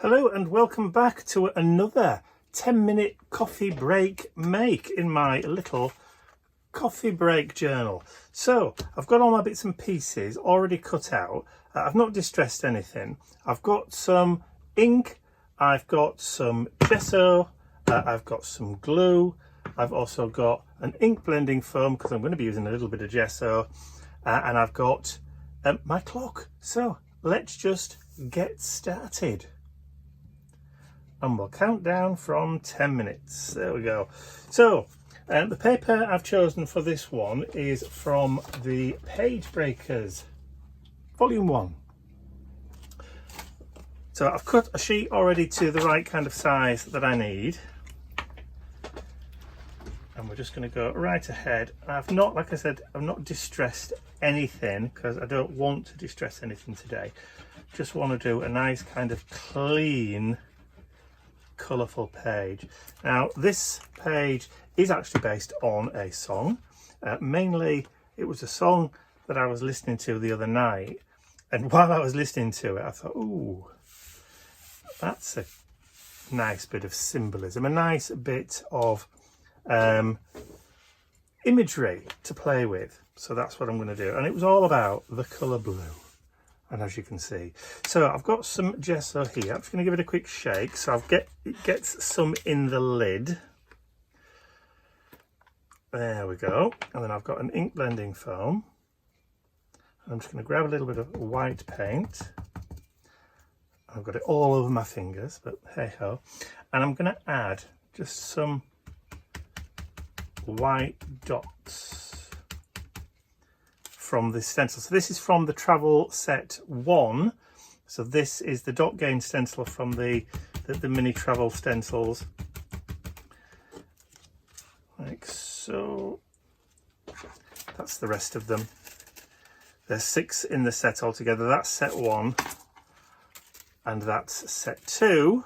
Hello and welcome back to another 10-minute coffee break make in my little coffee break journal. So I've got all my bits and pieces already cut out. I've not distressed anything. I've got some ink, I've got some gesso, I've got some glue, I've also got an ink blending foam because I'm going to be using a little bit of gesso, and I've got my clock. So let's just get started. And we'll count down from 10 minutes. There we go. So the paper I've chosen for this one is from the Page Breakers Volume 1. So I've cut a sheet already to the right kind of size that I need. And we're just going to go right ahead. I've not, like I said, I've not distressed anything because I don't want to distress anything today. Just want to do a nice kind of clean, colourful page. Now this page is actually based on a song. Mainly it was a song that I was listening to the other night, and while I was listening to it I thought, ooh, that's a nice bit of symbolism, a nice bit of imagery to play with. So that's what I'm going to do, and it was all about the colour blue. And as you can see, so I've got some gesso here. I'm just going to give it a quick shake so it gets some in the lid. There we go. And then I've got an ink blending foam. And I'm just going to grab a little bit of white paint. I've got it all over my fingers, but hey ho. And I'm going to add just some white dots from this stencil. So this is from the Travel Set 1. So this is the dot gain stencil from the mini travel stencils. Like so. That's the rest of them. There's 6 in the set altogether. That's set 1 and that's set 2.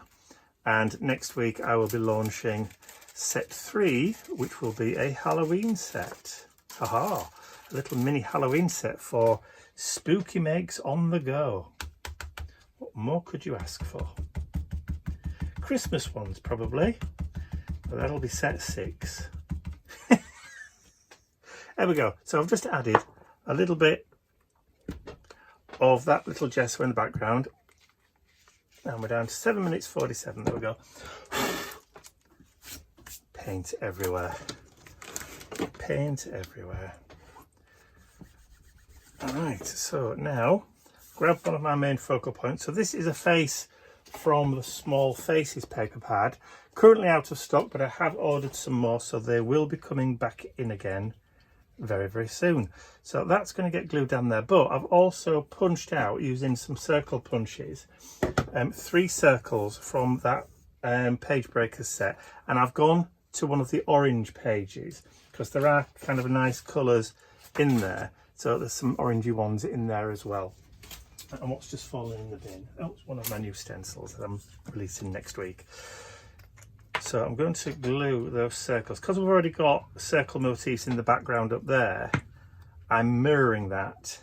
And next week I will be launching set 3, which will be a Halloween set. Haha. A little mini Halloween set for spooky makes on the go. What more could you ask for? Christmas ones probably, but that'll be set 6. There we go. So I've just added a little bit of that little gesso in the background, and we're down to 7 minutes 47. There we go. Paint everywhere. Paint everywhere. Alright, so now grab one of my main focal points. So this is a face from the Small Faces paper pad. Currently out of stock, but I have ordered some more, so they will be coming back in again very, very soon. So that's going to get glued down there. But I've also punched out, using some circle punches, 3 circles from that Page Breakers set. And I've gone to one of the orange pages because there are kind of nice colours in there. So there's some orangey ones in there as well. And what's just fallen in the bin? Oh, it's one of my new stencils that I'm releasing next week. So I'm going to glue those circles. Because we've already got circle motifs in the background up there, I'm mirroring that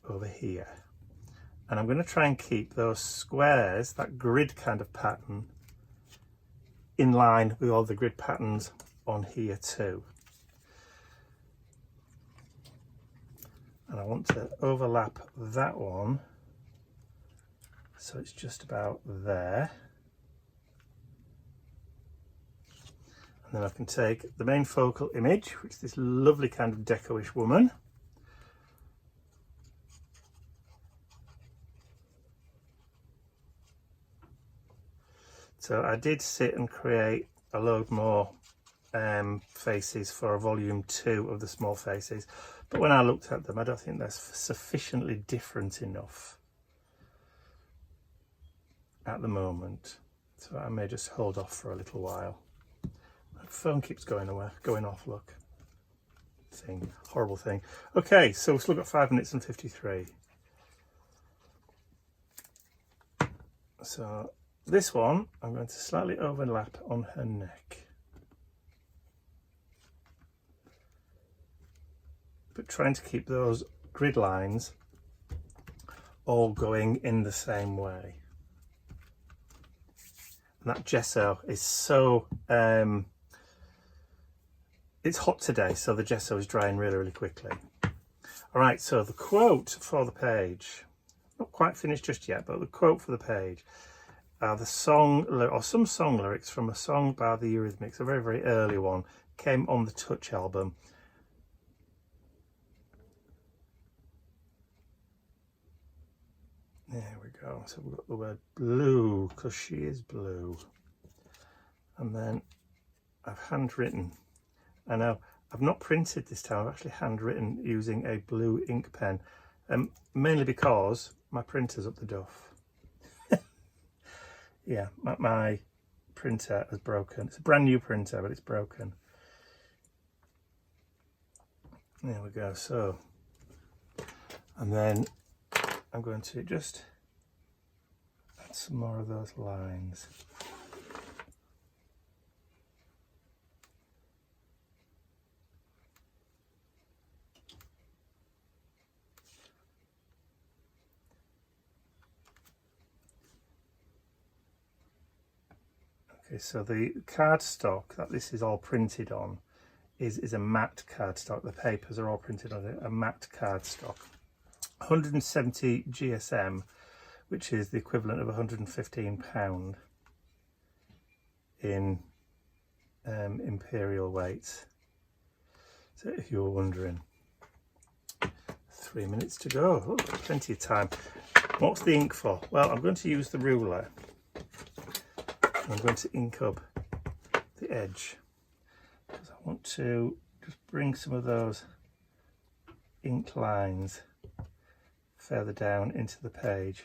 over here. And I'm going to try and keep those squares, that grid kind of pattern, in line with all the grid patterns on here too. And I want to overlap that one so it's just about there. And then I can take the main focal image, which is this lovely kind of deco-ish woman. So I did sit and create a load more faces for a volume 2 of the Small Faces, but when I looked at them I don't think they're sufficiently different enough at the moment, so I may just hold off for a little while. My phone keeps going off, look. Thing, horrible thing. Okay, so we've still got 5 minutes and 53. So this one I'm going to slightly overlap on her neck, but trying to keep those grid lines all going in the same way. And that gesso is so, it's hot today, so the gesso is drying really, really quickly. All right, so the quote for the page, not quite finished just yet, but the quote for the page are the song, or some song lyrics from a song by the Eurythmics, a very, very early one, came on the Touch album. There we go. So we've got the word blue, because she is blue. And then I've handwritten. I know I've not printed this time, I've actually handwritten using a blue ink pen. Mainly because my printer's up the duff. Yeah, my printer has broken. It's a brand new printer, but it's broken. There we go. So, and then I'm going to just add some more of those lines. Okay, so the cardstock that this is all printed on is a matte cardstock. The papers are all printed on a matte cardstock. 170 GSM, which is the equivalent of £115 in imperial weights. So if you were wondering, 3 minutes to go. Oh, plenty of time. What's the ink for? Well, I'm going to use the ruler. I'm going to ink up the edge because I want to just bring some of those ink lines further down into the page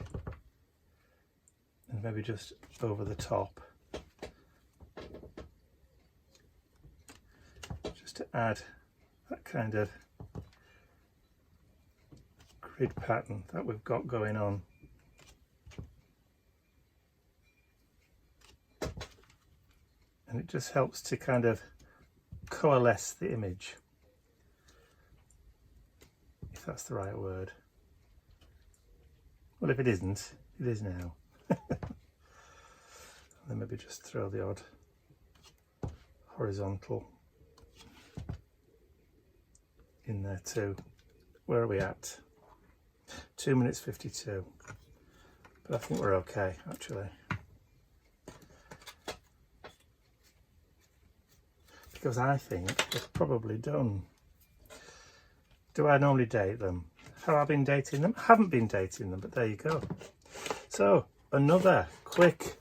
and maybe just over the top, just to add that kind of grid pattern that we've got going on. And it just helps to kind of coalesce the image, if that's the right word. Well, if it isn't, it is now. Then maybe just throw the odd horizontal in there too. Where are we at? 2 minutes 52. But I think we're okay, actually. Because I think it's probably done. Do I normally date them? Have I been dating them? I haven't been dating them, but there you go. So, another quick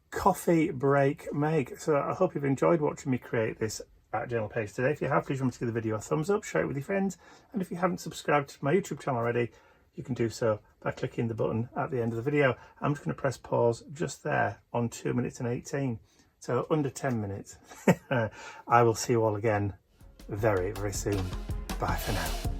coffee break make. So I hope you've enjoyed watching me create this art journal page today. If you have, please remember to give the video a thumbs up, share it with your friends, and if you haven't subscribed to my YouTube channel already, you can do so by clicking the button at the end of the video. I'm just going to press pause just there on 2 minutes and 18. So under 10 minutes. I will see you all again very, very soon. Bye for now.